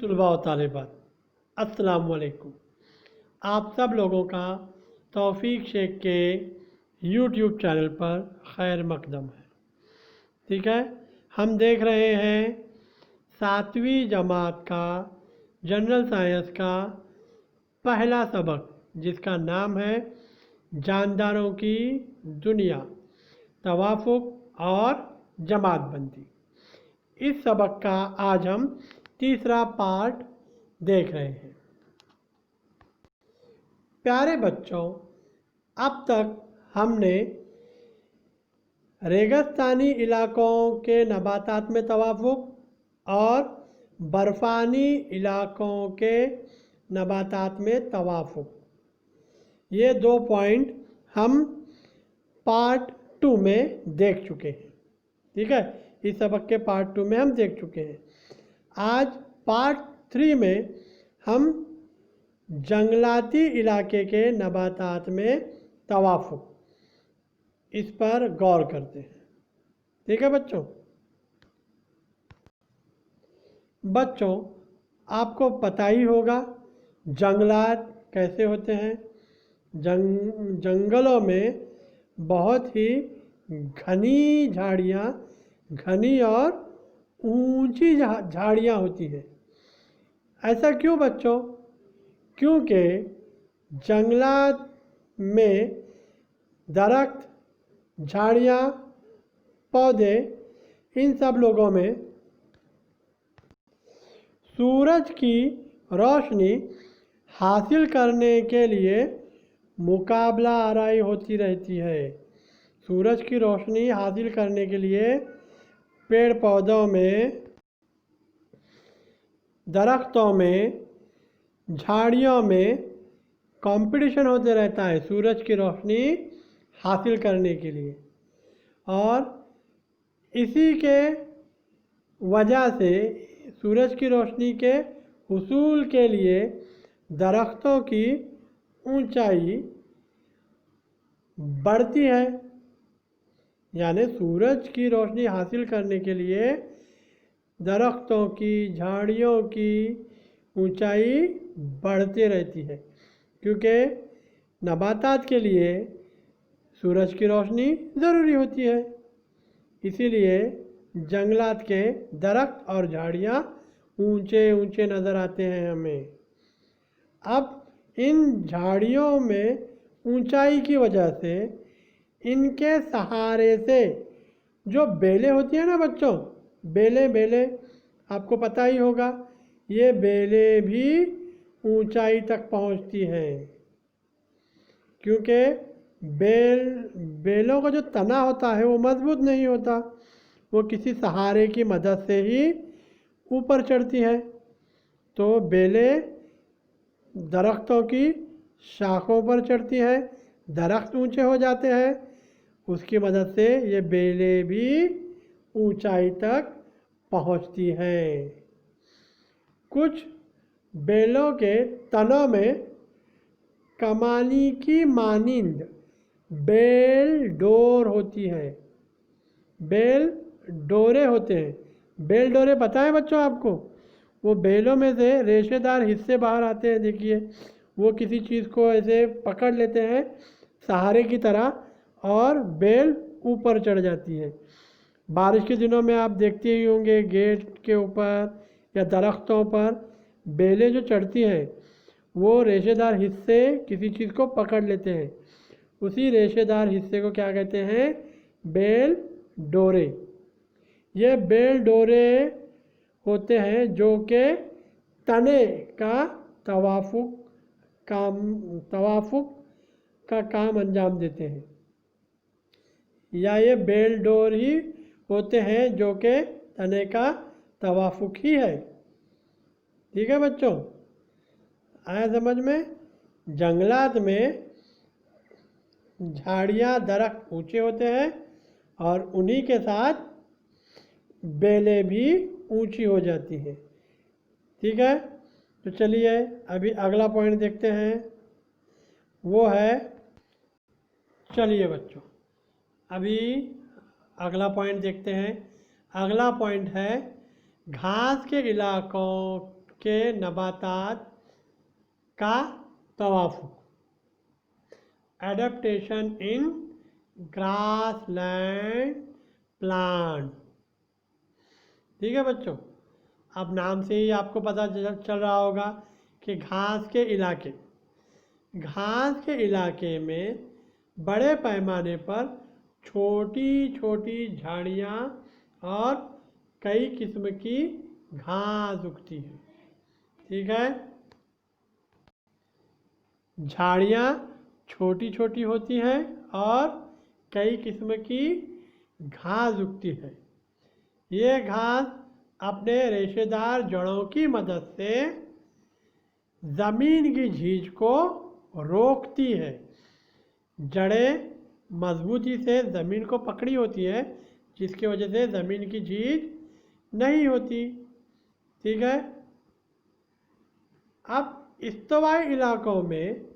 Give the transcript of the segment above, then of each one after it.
तलबा व तालिबात, अस्सलाम वालेकुम। आप सब लोगों का तौफीक शेख के यूट्यूब चैनल पर खैर मकदम है। ठीक है, हम देख रहे हैं 7वीं जमात का जनरल साइंस का पहला सबक, जिसका नाम है जानदारों की दुनिया, तवाफुक और जमातबंदी। इस सबक का आज हम तीसरा पार्ट देख रहे हैं। प्यारे बच्चों, अब तक हमने रेगिस्तानी इलाकों के नबातात में तवाफुक और बर्फ़ानी इलाकों के नबातात में तवाफुक, ये 2 पॉइंट हम पार्ट 2 में देख चुके हैं। ठीक है, इस सबक के पार्ट 2 में हम देख चुके हैं। आज पार्ट 3 में हम जंगलाती इलाके के नबातात में तवाफुक, इस पर गौर करते हैं। ठीक है बच्चों, आपको पता ही होगा जंगलात कैसे होते हैं। जंगलों में बहुत ही घनी झाड़ियाँ, घनी और ऊंची झाड़ियाँ होती हैं। ऐसा क्यों बच्चों? क्योंकि जंगलात में दरख्त, झाड़ियाँ, पौधे, इन सब लोगों में सूरज की रोशनी हासिल करने के लिए मुकाबला आराई होती रहती है। सूरज की रोशनी हासिल करने के लिए पेड़ पौधों में, दरख्तों में, झाड़ियों में कंपटीशन होते रहता है सूरज की रोशनी हासिल करने के लिए। और इसी के वजह से सूरज की रोशनी के हुसूल के लिए दरख्तों की ऊंचाई बढ़ती है। यानी सूरज की रोशनी हासिल करने के लिए दरख्तों की, झाड़ियों की ऊंचाई बढ़ती रहती है, क्योंकि नबातात के लिए सूरज की रोशनी ज़रूरी होती है। इसीलिए जंगलात के दरख्त और झाड़ियाँ ऊंचे ऊंचे नज़र आते हैं हमें। अब इन झाड़ियों में ऊंचाई की वजह से इनके सहारे से जो बेलें होती हैं ना बच्चों, बेलें आपको पता ही होगा, ये बेलें भी ऊंचाई तक पहुंचती हैं। क्योंकि बेलों का जो तना होता है वो मजबूत नहीं होता, वो किसी सहारे की मदद से ही ऊपर चढ़ती है। तो बेलें दरख्तों की शाखों पर चढ़ती है, दरख्त ऊंचे हो जाते हैं, उसकी मदद से ये बेलें भी ऊंचाई तक पहुंचती हैं। कुछ बेलों के तनों में कमानी की मानिंद बेल डोर होती है। बेल डोरे होते हैं। बेल डोरे पता है बच्चों आपको? वो बेलों में से रेशेदार हिस्से बाहर आते हैं। देखिए, वो किसी चीज़ को ऐसे पकड़ लेते हैं सहारे की तरह, और बेल ऊपर चढ़ जाती है। बारिश के दिनों में आप देखते ही होंगे गेट के ऊपर या दरख्तों पर बेलें जो चढ़ती हैं, वो रेशेदार हिस्से किसी चीज़ को पकड़ लेते हैं। उसी रेशेदार हिस्से को क्या कहते हैं? बेल डोरे। ये बेल डोरे होते हैं जो कि तने का तवाफुक का काम अंजाम देते हैं, या ये बेल डोर ही होते हैं जो कि तने का तवाफुक ही है। ठीक है बच्चों, आया समझ में? जंगलात में झाड़ियाँ, दरख्त ऊंचे होते हैं और उन्हीं के साथ बेलें भी ऊंची हो जाती हैं। ठीक है, तो चलिए अभी अगला पॉइंट देखते हैं। वो है, चलिए बच्चों अभी अगला पॉइंट देखते हैं। अगला पॉइंट है घास के इलाकों के नबातात का तवाफुक, एडेप्टेशन इन ग्रासलैंड प्लांट। ठीक है बच्चों, अब नाम से ही आपको पता चल रहा होगा कि घास के इलाके में बड़े पैमाने पर छोटी छोटी झाड़ियाँ और कई किस्म की घास उगती है। ठीक है, झाड़ियाँ छोटी छोटी होती हैं और कई किस्म की घास उगती है। ये घास अपने रेशेदार जड़ों की मदद से ज़मीन की झीज को रोकती है। जड़ें मजबूती से ज़मीन को पकड़ी होती है, जिसकी वजह से ज़मीन की झीज नहीं होती। ठीक है, अब इस्तवाई इलाकों में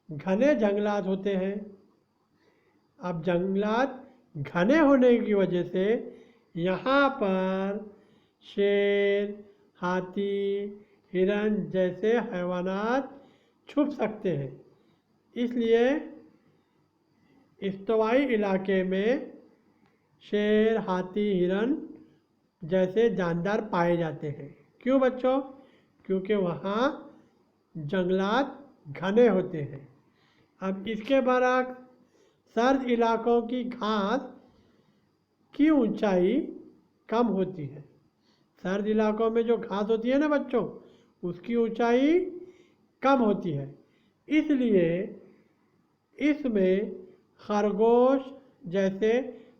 घने जंगलात होते हैं। अब जंगलात घने होने की वजह से यहाँ पर शेर, हाथी, हिरन जैसे हैवानात छुप सकते हैं। इसलिए इस्तवाई इलाके में शेर, हाथी, हिरन जैसे जानदार पाए जाते हैं। क्यों बच्चों? क्योंकि वहाँ जंगलात घने होते हैं। अब इसके बरक्स सर्द इलाकों की घास की ऊंचाई कम होती है। सर्द इलाकों में जो घास होती है ना बच्चों, उसकी ऊंचाई कम होती है। इसलिए इसमें खरगोश जैसे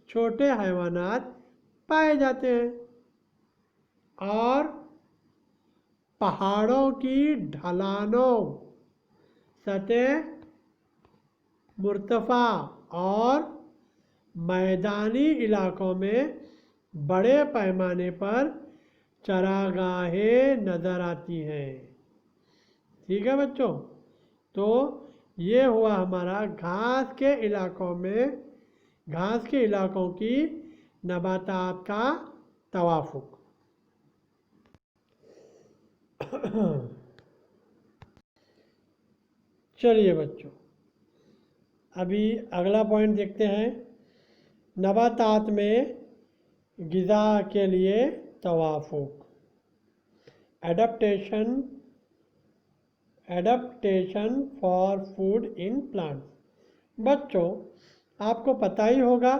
छोटे हैवानात पाए जाते हैं। और पहाड़ों की ढलानों, सतह मुर्तफ़ा और मैदानी इलाकों में बड़े पैमाने पर चरागाहें नज़र आती हैं। ठीक है बच्चों, तो ये हुआ हमारा घास के इलाकों की नबातात का तवाफुक। चलिए बच्चों, अभी अगला पॉइंट देखते हैं। नबातात में ग़िज़ा के लिए तवाफुक, adaptation for food in plants. बच्चों, आपको पता ही होगा,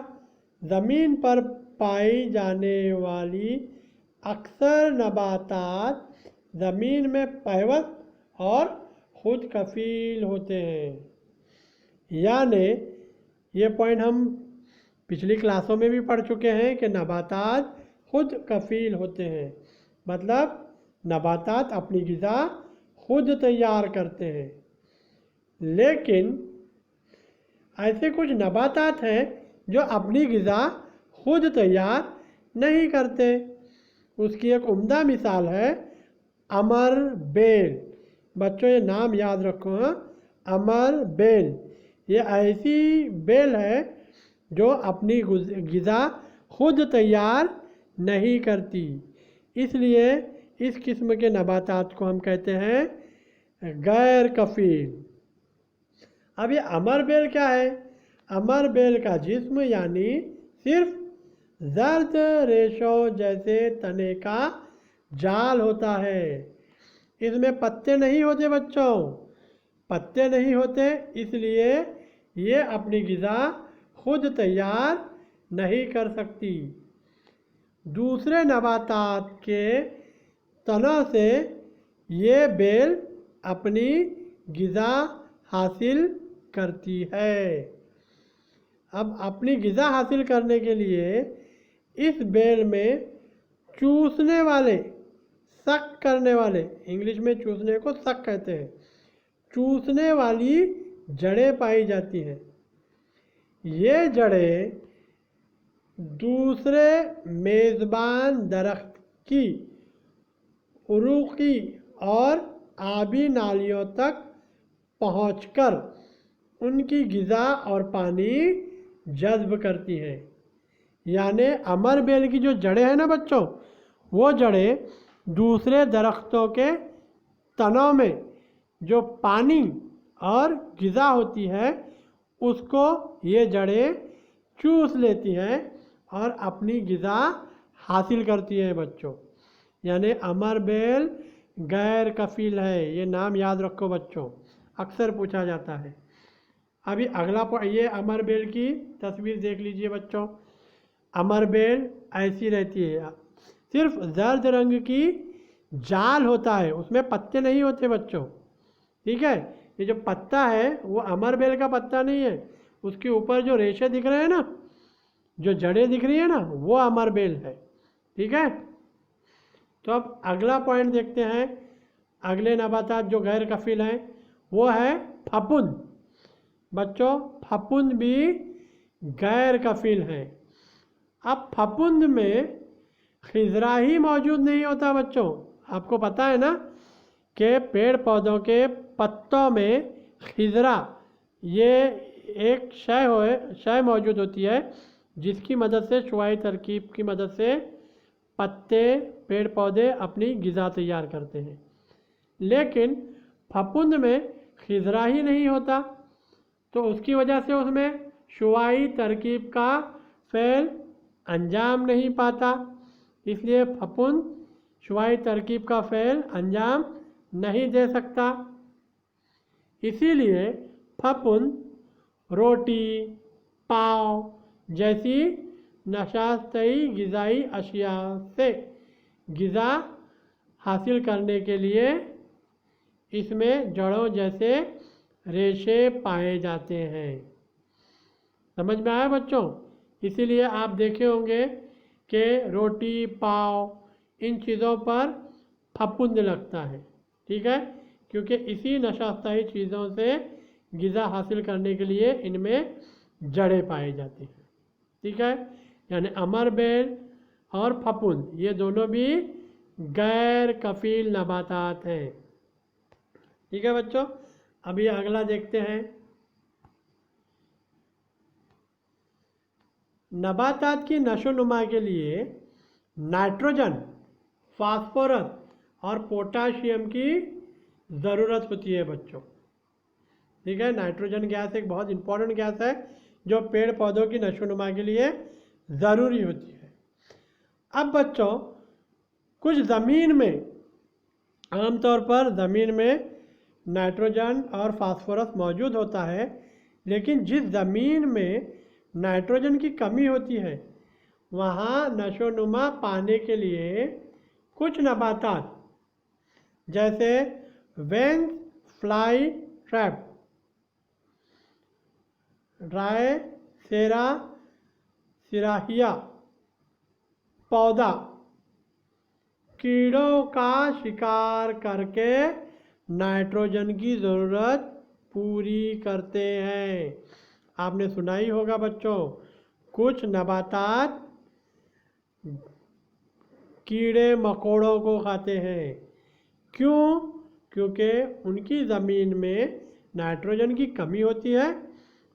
ज़मीन पर पाई जाने वाली अक्सर नबातात ज़मीन में पैवस्त और खुद कफ़ील होते हैं। यानी ये पॉइंट हम पिछली क्लासों में भी पढ़ चुके हैं कि नबातात खुद कफ़ील होते हैं। मतलब नबातात अपनी ग़िज़ा खुद तैयार करते हैं। लेकिन ऐसे कुछ नबातात हैं जो अपनी ग़िज़ा खुद तैयार नहीं करते। उसकी एक उम्दा मिसाल है अमर बेल। बच्चों, ये नाम याद रखो, हाँ, अमर बेल। ये ऐसी बेल है जो अपनी ग़िज़ा खुद तैयार नहीं करती। इसलिए इस किस्म के नबातात को हम कहते हैं गैर कफ़ील। अब ये अमर बेल क्या है? अमर बेल का जिस्म यानी सिर्फ जर्द रेशों जैसे तने का जाल होता है। इसमें पत्ते नहीं होते बच्चों, पत्ते नहीं होते। इसलिए ये अपनी ग़िज़ा खुद तैयार नहीं कर सकती। दूसरे नबातात के तनों से ये बेल अपनी ग़िज़ा हासिल करती है। अब अपनी ग़िज़ा हासिल करने के लिए इस बेल में चूसने वाले, सक करने वाले, इंग्लिश में चूसने को सक कहते हैं, चूसने वाली जड़ें पाई जाती हैं। ये जड़ें दूसरे मेज़बान दरख्त की उरूकी और आबी नालियों तक पहुंचकर उनकी ग़िज़ा और पानी जज़्ब करती हैं। यानी अमर बेल की जो जड़ें हैं ना बच्चों, वो जड़ें दूसरे दरख्तों के तनों में जो पानी और ग़िज़ा होती है उसको ये जड़ें चूस लेती हैं और अपनी ग़िज़ा हासिल करती हैं बच्चों। यानी अमर बेल गैर कफील है, ये नाम याद रखो बच्चों, अक्सर पूछा जाता है। अभी अगला ये अमर बेल की तस्वीर देख लीजिए बच्चों। अमर बेल ऐसी रहती है, सिर्फ जर्द रंग की जाल होता है, उसमें पत्ते नहीं होते बच्चों, ठीक है। ये जो पत्ता है वो अमर बेल का पत्ता नहीं है, उसके ऊपर जो रेशे दिख रहे हैं ना, जो जड़ें दिख रही है ना, वो अमर बेल है, ठीक है। तो अब अगला पॉइंट देखते हैं। अगले नबातात जो गैर कफील हैं वो है फफूंद। बच्चों फफूंद भी गैर कफील हैं। अब फफूंद में खिजरा ही मौजूद नहीं होता बच्चों। आपको पता है ना कि पेड़ पौधों के पत्तों में खिजरा ये एक शय मौजूद होती है जिसकी मदद से शुआई तरकीब की मदद से पत्ते पेड़ पौधे अपनी ग़िज़ा तैयार करते हैं। लेकिन फफूंद में खिजरा ही नहीं होता, तो उसकी वजह से उसमें शुआई तरकीब का फ़ेल अंजाम नहीं पाता, इसलिए फफूंद शुआई तरकीब का फ़ेल अंजाम नहीं दे सकता। इसीलिए फफूंद रोटी, पाव जैसी नशास्तई ग़िज़ाई अशिया से ग़िज़ा हासिल करने के लिए इसमें जड़ों जैसे रेशे पाए जाते हैं। समझ में आया बच्चों? इसीलिए आप देखे होंगे कि रोटी, पाव इन चीज़ों पर फफूंद लगता है, ठीक है, क्योंकि इसी नशास्तई चीज़ों से ग़िज़ा हासिल करने के लिए इनमें जड़ें पाई जाती हैं, ठीक है। यानी अमर बेल और फफूंद ये दोनों भी गैर कफील नबातात हैं, ठीक है बच्चों। अभी अगला देखते हैं। नबातात की नशोनुमा के लिए नाइट्रोजन, फास्फोरस और पोटाशियम की ज़रूरत होती है बच्चों, ठीक है। नाइट्रोजन गैस एक बहुत इम्पोर्टेंट गैस है जो पेड़ पौधों की नशोनुमा के लिए ज़रूरी होती है। अब बच्चों कुछ ज़मीन में, आमतौर पर ज़मीन में नाइट्रोजन और फास्फोरस मौजूद होता है, लेकिन जिस ज़मीन में नाइट्रोजन की कमी होती है वहाँ नशोनुमा पाने के लिए कुछ नबातात जैसे वेंस फ्लाई ट्रैप, ड्रायसेरा सिराहिया पौधा कीड़ों का शिकार करके नाइट्रोजन की ज़रूरत पूरी करते हैं। आपने सुना ही होगा बच्चों, कुछ नबातात कीड़े मकोड़ों को खाते हैं। क्यों? क्योंकि उनकी ज़मीन में नाइट्रोजन की कमी होती है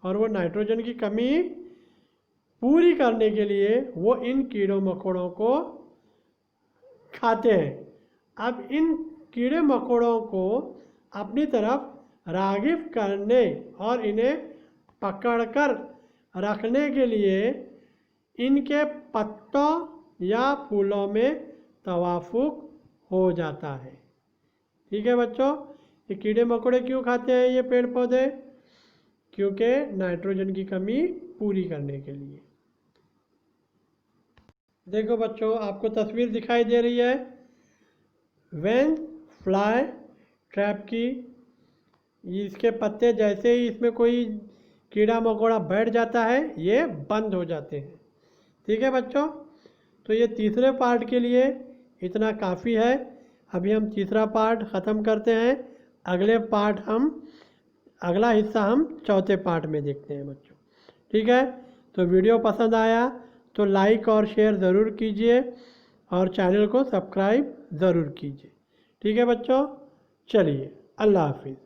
और वो नाइट्रोजन की कमी पूरी करने के लिए वो इन कीड़ों मकोड़ों को खाते हैं। अब इन कीड़े मकोड़ों को अपनी तरफ राग़िब करने और इन्हें पकड़कर रखने के लिए इनके पत्तों या फूलों में तवाफुक हो जाता है, ठीक है बच्चों। ये कीड़े मकोड़े क्यों खाते हैं ये पेड़ पौधे? क्योंकि नाइट्रोजन की कमी पूरी करने के लिए। देखो बच्चों आपको तस्वीर दिखाई दे रही है वेंस फ्लाई ट्रैप की। इसके पत्ते जैसे ही इसमें कोई कीड़ा मकोड़ा बैठ जाता है ये बंद हो जाते हैं, ठीक है बच्चों। तो ये तीसरे पार्ट के लिए इतना काफ़ी है। अभी हम तीसरा पार्ट ख़त्म करते हैं, अगला हिस्सा हम चौथे पार्ट में देखते हैं बच्चों, ठीक है। तो वीडियो पसंद आया तो लाइक और शेयर ज़रूर कीजिए और चैनल को सब्सक्राइब ज़रूर कीजिए, ठीक है बच्चों। चलिए अल्लाह हाफिज़।